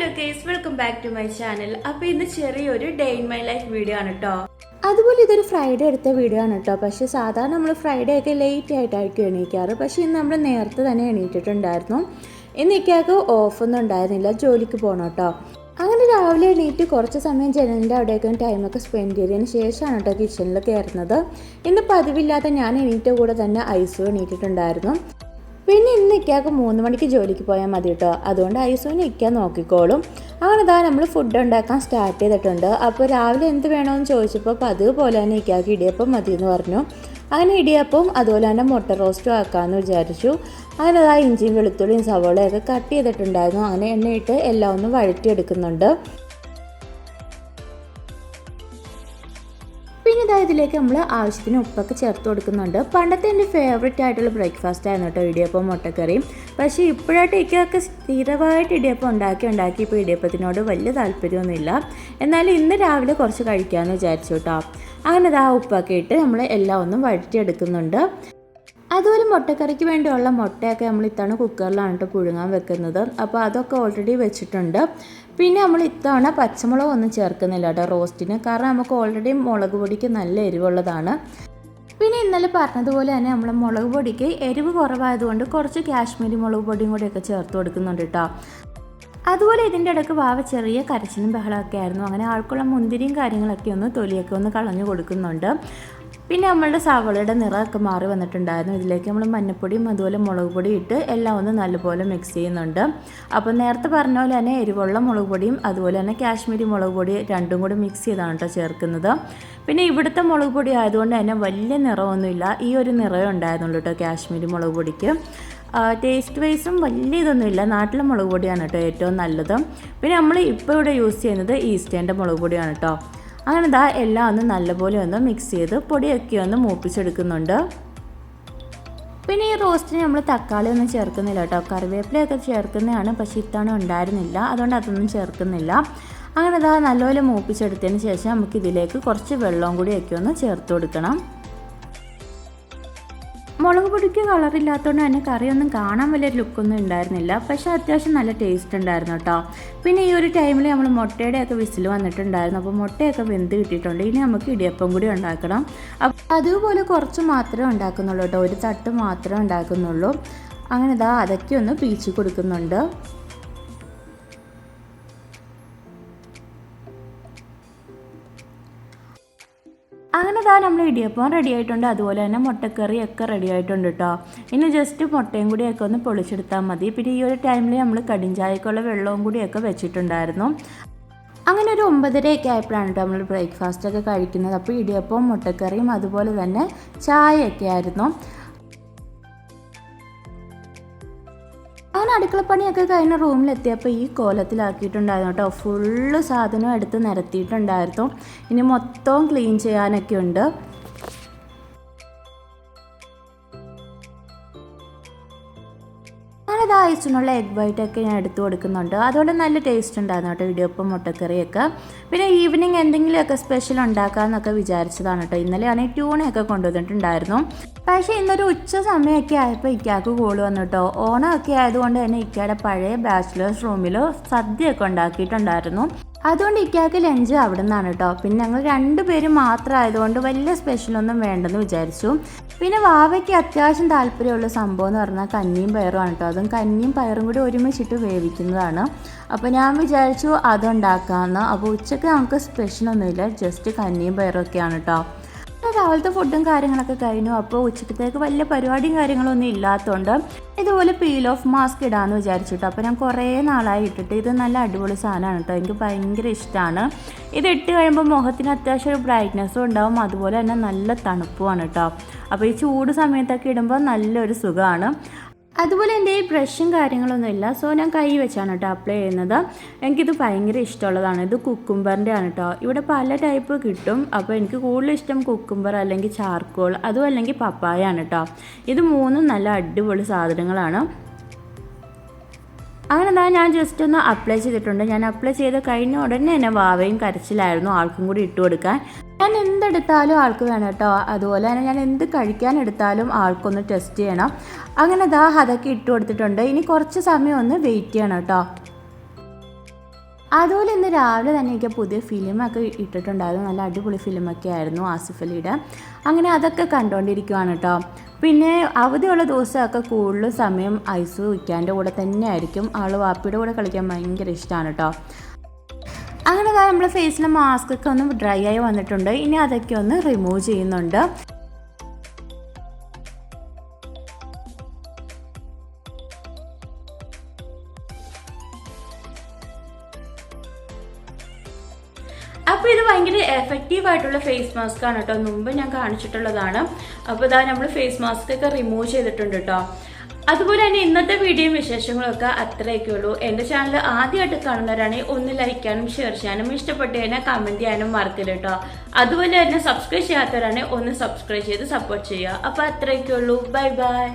Hello guys, welcome back to my channel. അപ്പോൾ ഇന്ന് ചെറിയൊരു day in my life video ആണ് കേട്ടോ. അതുപോലെ ഇതൊരു ഫ്രൈഡേ എടുത്ത വീഡിയോ ആണ് കേട്ടോ. പക്ഷേ സാധാരണ നമ്മൾ ഫ്രൈഡേ ഒക്കെ ലേറ്റ് ആയിട്ടായിരിക്കും എണീക്കാറ്. പക്ഷേ ഇന്ന് നമ്മൾ നേരത്തെ തന്നെ എണീറ്റിട്ടുണ്ടായിരുന്നു. ഇന്ന് ഇക്കാക്ക് ഓഫൊന്നും ഉണ്ടായിരുന്നില്ല, ജോലിക്ക് പോകണം കേട്ടോ. അങ്ങനെ രാവിലെ എണീറ്റ് കുറച്ച് സമയം ജനലിൻ്റെ അവിടേക്കും ടൈമൊക്കെ സ്പെൻഡ് ചെയ്തതിന് ശേഷമാണ് കേട്ടോ കിച്ചണിൽ കയറുന്നത്. ഇന്ന് പതിവില്ലാതെ ഞാൻ എണീറ്റ കൂടെ തന്നെ ഐസും എണീറ്റിട്ടുണ്ടായിരുന്നു. പിന്നെ ഇന്ന് ഇക്കാക്ക് 3 മണിക്ക് ജോലിക്ക് പോയാൽ മതി കേട്ടോ. അതുകൊണ്ട് ഐസുവിനെ ഇക്കാൻ നോക്കിക്കോളും. അങ്ങനെ ഇതാ നമ്മൾ ഫുഡ് ഉണ്ടാക്കാൻ സ്റ്റാർട്ട് ചെയ്തിട്ടുണ്ട്. അപ്പോൾ രാവിലെ എന്ത് വേണമെന്ന് ചോദിച്ചപ്പോൾ പതിവ് പോലെ തന്നെ ഇക്കാക്ക് ഇടിയപ്പം മതി എന്ന് പറഞ്ഞു. അങ്ങനെ ഇടിയപ്പം അതുപോലെ തന്നെ മുട്ട റോസ്റ്റും ആക്കാമെന്ന് വിചാരിച്ചു. അങ്ങനെ ഇതാ ഇഞ്ചിയും വെളുത്തുള്ളിയും സവോളയൊക്കെ കട്ട് ചെയ്തിട്ടുണ്ടായിരുന്നു. അങ്ങനെ എണ്ണയിട്ട് എല്ലാം ഒന്ന് വഴറ്റിയെടുക്കുന്നുണ്ട്. പിന്നെ ഇതാ ഇതിലേക്ക് നമ്മൾ ആവശ്യത്തിന് ഉപ്പൊക്കെ ചേർത്ത് കൊടുക്കുന്നുണ്ട്. പണ്ടത്തെ എൻ്റെ ഫേവറേറ്റ് ആയിട്ടുള്ള ബ്രേക്ക്ഫാസ്റ്റ് ആയിരുന്നു കേട്ടോ ഇടിയപ്പം മുട്ടക്കറിയും. പക്ഷേ ഇപ്പോഴായിട്ട് എനിക്കൊക്കെ സ്ഥിരമായിട്ട് ഇടിയപ്പം ഉണ്ടാക്കി ഇപ്പോൾ ഇടിയപ്പത്തിനോട് വലിയ താല്പര്യമൊന്നുമില്ല. എന്നാലും ഇന്ന് രാവിലെ കുറച്ച് കഴിക്കാമെന്ന് വിചാരിച്ചു കേട്ടോ. അങ്ങനെ ഇതാ ഉപ്പൊക്കെ ഇട്ട് നമ്മൾ എല്ലാം ഒന്നും വഴറ്റിയെടുക്കുന്നുണ്ട്. അതുപോലെ മുട്ടക്കറിക്ക് വേണ്ടിയുള്ള മുട്ടയൊക്കെ നമ്മൾ ഇത്തവണ കുക്കറിലാണ് കേട്ടോ പുഴുങ്ങാൻ വെക്കുന്നത്. അപ്പോൾ അതൊക്കെ ഓൾറെഡി വെച്ചിട്ടുണ്ട്. പിന്നെ നമ്മൾ ഇത്തവണ പച്ചമുളക് ഒന്നും ചേർക്കുന്നില്ല കേട്ടോ റോസ്റ്റിന്, കാരണം നമുക്ക് ഓൾറെഡി മുളക് പൊടിക്ക് നല്ല എരിവുള്ളതാണ്. പിന്നെ ഇന്നലെ പറഞ്ഞതുപോലെ തന്നെ നമ്മൾ മുളക് പൊടിക്ക് എരിവ് കുറവായതുകൊണ്ട് കുറച്ച് കാശ്മീരി മുളക് പൊടിയും കൂടിയൊക്കെ ചേർത്ത് കൊടുക്കുന്നുണ്ട് കേട്ടോ. അതുപോലെ ഇതിൻ്റെ ഇടയ്ക്ക് വാവ ചെറിയ കരച്ചിലും ബഹളമൊക്കെ ആയിരുന്നു. അങ്ങനെ ആൾക്കുള്ള മുന്തിരിയും കാര്യങ്ങളൊക്കെ ഒന്ന് തൊലിയൊക്കെ ഒന്ന് കളഞ്ഞു കൊടുക്കുന്നുണ്ട്. പിന്നെ നമ്മളുടെ സവോളയുടെ നിറമൊക്കെ മാറി വന്നിട്ടുണ്ടായിരുന്നു. ഇതിലേക്ക് നമ്മൾ മഞ്ഞൾപ്പൊടിയും അതുപോലെ മുളക് പൊടി ഇട്ട് എല്ലാം ഒന്ന് നല്ലപോലെ മിക്സ് ചെയ്യുന്നുണ്ട്. അപ്പോൾ നേരത്തെ പറഞ്ഞ പോലെ തന്നെ എരിവുള്ള മുളക് പൊടിയും അതുപോലെ തന്നെ കാശ്മീരി മുളക് പൊടി രണ്ടും കൂടി മിക്സ് ചെയ്താണ് കേട്ടോ ചേർക്കുന്നത്. പിന്നെ ഇവിടുത്തെ മുളക് പൊടി ആയതുകൊണ്ട് തന്നെ വലിയ നിറമൊന്നുമില്ല, ഈ ഒരു നിറമേ ഉണ്ടായിരുന്നുള്ളൂ കേട്ടോ കാശ്മീരി മുളക് പൊടിക്ക്. ടേസ്റ്റ് വൈസും വലിയ ഇതൊന്നുമില്ല, നാട്ടിലെ മുളക് പൊടിയാണ് കേട്ടോ ഏറ്റവും നല്ലത്. പിന്നെ നമ്മൾ ഇപ്പോൾ ഇവിടെ യൂസ് ചെയ്യുന്നത് ഈസ്റ്റേൻ്റെ മുളക് പൊടിയാണ് കേട്ടോ. അങ്ങനെ ഇതാ എല്ലാം ഒന്ന് നല്ലപോലെ ഒന്ന് മിക്സ് ചെയ്ത് പൊടിയൊക്കെ ഒന്ന് മൂപ്പിച്ചെടുക്കുന്നുണ്ട്. പിന്നെ ഈ റോസ്റ്റിന് നമ്മൾ തക്കാളി ഒന്നും ചേർക്കുന്നില്ല കേട്ടോ, കറിവേപ്പിലയൊക്കെ ചേർക്കുന്നതാണ്. പക്ഷേ ഇത്തവണ ഉണ്ടായിരുന്നില്ല, അതുകൊണ്ട് അതൊന്നും ചേർക്കുന്നില്ല. അങ്ങനെ ഇതാ നല്ലപോലെ മൂപ്പിച്ചെടുത്തതിന് ശേഷം നമുക്ക് ഇതിലേക്ക് കുറച്ച് വെള്ളവും കൂടിയൊക്കെ ഒന്ന് ചേർത്ത് കൊടുക്കണം. മുളക് പൊടിക്ക് കളറില്ലാത്തതുകൊണ്ട് തന്നെ കറിയൊന്നും കാണാൻ വലിയ ലുക്കൊന്നും ഉണ്ടായിരുന്നില്ല. പക്ഷേ അത്യാവശ്യം നല്ല ടേസ്റ്റ് ഉണ്ടായിരുന്നു കേട്ടോ. പിന്നെ ഈ ഒരു ടൈമിൽ നമ്മൾ മുട്ടയുടെയൊക്കെ വിസിൽ വന്നിട്ടുണ്ടായിരുന്നു. അപ്പോൾ മുട്ടയൊക്കെ വെന്ത് കിട്ടിയിട്ടുണ്ട്. ഇനി നമുക്ക് ഇടിയപ്പം കൂടി ഉണ്ടാക്കണം. അപ്പോൾ അതുപോലെ കുറച്ച് മാത്രമേ ഉണ്ടാക്കുന്നുള്ളൂ കേട്ടോ, ഒരു തട്ട് മാത്രമേ ഉണ്ടാക്കുന്നുള്ളൂ. അങ്ങനെ ഇതാ അതൊക്കെ ഒന്ന് പീച്ച് കൊടുക്കുന്നുണ്ട്. അങ്ങനെ ഇതാ നമ്മൾ ഇടിയപ്പം റെഡി ആയിട്ടുണ്ട്. അതുപോലെ തന്നെ മുട്ടക്കറിയൊക്കെ റെഡി ആയിട്ടുണ്ട് കേട്ടോ. ഇനി ജസ്റ്റ് മുട്ടയും കൂടിയൊക്കെ ഒന്ന് പൊളിച്ചെടുത്താൽ മതി. പിന്നെ ഈ ഒരു ടൈമിൽ നമ്മൾ കടിഞ്ചായക്കുള്ള വെള്ളവും കൂടിയൊക്കെ വെച്ചിട്ടുണ്ടായിരുന്നു. അങ്ങനെ ഒരു 9:30 ആയപ്പോഴാണ് കേട്ടോ നമ്മൾ ബ്രേക്ക്ഫാസ്റ്റൊക്കെ കഴിക്കുന്നത്. അപ്പോൾ ഇടിയപ്പവും മുട്ടക്കറിയും അതുപോലെ തന്നെ ചായയൊക്കെ ആയിരുന്നു. അങ്ങനെ അടുക്കളപ്പണിയൊക്കെ കഴിഞ്ഞ റൂമിലെത്തിയപ്പോൾ ഈ കോലത്തിലാക്കിയിട്ടുണ്ടായിരുന്നു കേട്ടോ. ഫുള്ള് സാധനം എടുത്ത് നിരത്തിയിട്ടുണ്ടായിരുന്നു. ഇനി മൊത്തവും ക്ലീൻ ചെയ്യാനൊക്കെ ഉണ്ട്. അങ്ങനെ ഐസിനുള്ള എഗ് വൈറ്റൊക്കെ ഞാൻ എടുത്തു കൊടുക്കുന്നുണ്ട്. അതുകൊണ്ട് നല്ല ടേസ്റ്റ് ഉണ്ടായിരുന്നു കേട്ടോ ഇടിയപ്പം മുട്ടക്കറിയൊക്കെ. പിന്നെ ഈവനിങ് എന്തെങ്കിലുമൊക്കെ സ്പെഷ്യൽ ഉണ്ടാക്കാമെന്നൊക്കെ വിചാരിച്ചതാണ് കേട്ടോ. ഇന്നലെയാണെങ്കിൽ ട്യൂണയൊക്കെ കൊണ്ടുവന്നിട്ടുണ്ടായിരുന്നു. പക്ഷേ ഇന്നൊരു ഉച്ച സമയമൊക്കെ ആയപ്പോൾ ഇക്കാക്ക് കോള് വന്നു കേട്ടോ. ഓണമൊക്കെ ആയതുകൊണ്ട് തന്നെ ഇക്കയുടെ പഴയ ബാച്ചിലേഴ്സ് റൂമിൽ സദ്യയൊക്കെ ഉണ്ടാക്കിയിട്ടുണ്ടായിരുന്നു. അതുകൊണ്ട് ഇക്കാക്ക് ലഞ്ച് അവിടെ നിന്നാണ് കേട്ടോ. പിന്നെ ഞങ്ങൾ 2 പേര് മാത്രമായതുകൊണ്ട് വലിയ സ്പെഷ്യലൊന്നും വേണ്ടെന്ന് വിചാരിച്ചു. പിന്നെ വാവയ്ക്ക് അത്യാവശ്യം താല്പര്യമുള്ള സംഭവം എന്ന് പറഞ്ഞാൽ കഞ്ഞിയും പയറുമാണ് കേട്ടോ. അതും കഞ്ഞിയും പയറും കൂടി ഒരുമിച്ചിട്ട് വേവിക്കുന്നതാണ്. അപ്പോൾ ഞാൻ വിചാരിച്ചു അതുണ്ടാക്കാമെന്ന്. അപ്പോൾ ഉച്ചയ്ക്ക് നമുക്ക് സ്പെഷ്യലൊന്നുമില്ല, ജസ്റ്റ് കഞ്ഞിയും പയറും ഒക്കെയാണ് കേട്ടോ. രാവിലത്തെ ഫുഡും കാര്യങ്ങളൊക്കെ കഴിഞ്ഞു. അപ്പോൾ ഉച്ചക്കത്തേക്ക് വലിയ പരിപാടിയും കാര്യങ്ങളൊന്നും ഇല്ലാത്തതുകൊണ്ട് ഇതുപോലെ പീൽ ഓഫ് മാസ്ക് ഇടാമെന്ന് വിചാരിച്ചിട്ടോ. അപ്പോൾ ഞാൻ കുറേ നാളായി ഇട്ടിട്ട്, ഇത് നല്ല അടിപൊളി സാധനമാണ് കേട്ടോ, എനിക്ക് ഭയങ്കര ഇഷ്ടമാണ്. ഇത് ഇട്ട് കഴിയുമ്പോൾ മുഖത്തിന് അത്യാവശ്യം ഒരു ബ്രൈറ്റ്നസ്സും ഉണ്ടാവും, അതുപോലെ തന്നെ നല്ല തണുപ്പുമാണ് കേട്ടോ. അപ്പോൾ ഈ ചൂട് സമയത്തൊക്കെ ഇടുമ്പോൾ നല്ലൊരു സുഖമാണ്. അതുപോലെ എൻ്റെ ഈ ബ്രഷും കാര്യങ്ങളൊന്നുമില്ല, സോ ഞാൻ കൈ വെച്ചാണ് കേട്ടോ അപ്ലൈ ചെയ്യുന്നത്. എനിക്കിത് ഭയങ്കര ഇഷ്ടമുള്ളതാണ്. ഇത് കുക്കുംബറിൻ്റെ ആണ് കേട്ടോ. ഇവിടെ പല ടൈപ്പ് കിട്ടും. അപ്പോൾ എനിക്ക് കൂടുതൽ ഇഷ്ടം കുക്കുംബർ അല്ലെങ്കിൽ ചാർക്കോൾ, അതും അല്ലെങ്കിൽ പപ്പായ ആണ് കേട്ടോ. ഇത് 3 നല്ല അടിപൊളി സാധനങ്ങളാണ്. അങ്ങനെ ഞാൻ ജസ്റ്റ് ഒന്ന് അപ്ലൈ ചെയ്തിട്ടുണ്ട്. ഞാൻ അപ്ലൈ ചെയ്ത് കഴിഞ്ഞ ഉടനെ തന്നെ വാവയും കരച്ചിലായിരുന്നു, ആൾക്കും കൂടി ഇട്ട് കൊടുക്കാൻ. ഞാൻ എന്തെടുത്താലും ആൾക്ക് വേണം കേട്ടോ. അതുപോലെ തന്നെ ഞാൻ എന്ത് കഴിക്കാൻ എടുത്താലും ആൾക്കൊന്ന് ടെസ്റ്റ് ചെയ്യണം. അങ്ങനെ അതൊക്കെ ഇട്ട് കൊടുത്തിട്ടുണ്ട്. ഇനി കുറച്ച് സമയം ഒന്ന് വെയിറ്റ് ചെയ്യണം കേട്ടോ. അതുപോലെ ഇന്ന് രാവിലെ തന്നെ എനിക്ക് പുതിയ ഫിലിമൊക്കെ ഇട്ടിട്ടുണ്ടായിരുന്നു. നല്ല അടിപൊളി ഫിലിമൊക്കെ ആയിരുന്നു ആസിഫ് അലിയുടെ. അങ്ങനെ അതൊക്കെ കണ്ടുകൊണ്ടിരിക്കുവാണ് കേട്ടോ. പിന്നെ അവധിയുള്ള ദിവസമൊക്കെ കൂടുതലും സമയം ഐസു ഇക്കാൻ്റെ കൂടെ തന്നെ ആയിരിക്കും. ആൾ വാപ്പിയുടെ കൂടെ കളിക്കാൻ ഭയങ്കര ഇഷ്ടമാണ് കേട്ടോ. അങ്ങനെ നമ്മൾ ഫേസിലെ മാസ്ക് ഒക്കെ ഒന്ന് ഡ്രൈ ആയി വന്നിട്ടുണ്ട്. ഇനി അതൊക്കെ ഒന്ന് റിമൂവ് ചെയ്യുന്നുണ്ട്. അപ്പോൾ ഇത് ഭയങ്കര എഫക്റ്റീവ് ആയിട്ടുള്ള ഫേസ് മാസ്ക് ആണ് കേട്ടോ. മുമ്പ് ഞാൻ കാണിച്ചിട്ടുള്ളതാണ്. അപ്പോൾ ഇതാ നമ്മൾ ഫേസ് മാസ്ക് ഒക്കെ റിമൂവ് ചെയ്തിട്ടുണ്ട് കേട്ടോ. അതുപോലെ തന്നെ ഇന്നത്തെ വീഡിയോയും വിശേഷങ്ങളൊക്കെ അത്രയൊക്കെ ഉള്ളൂ. എൻ്റെ ചാനൽ ആദ്യമായിട്ട് കാണുന്നവരാണെങ്കിൽ ഒന്ന് ലൈക്ക് ചെയ്യാനും ഷെയർ ചെയ്യാനും ഇഷ്ടപ്പെട്ട് കഴിഞ്ഞാൽ കമൻറ്റ് ചെയ്യാനും മറക്കില്ല കേട്ടോ. അതുപോലെ തന്നെ സബ്സ്ക്രൈബ് ചെയ്യാത്തവരാണെങ്കിൽ ഒന്ന് സബ്സ്ക്രൈബ് ചെയ്ത് സപ്പോർട്ട് ചെയ്യുക. അപ്പോൾ അത്രയൊക്കെ ഉള്ളൂ. Bye bye.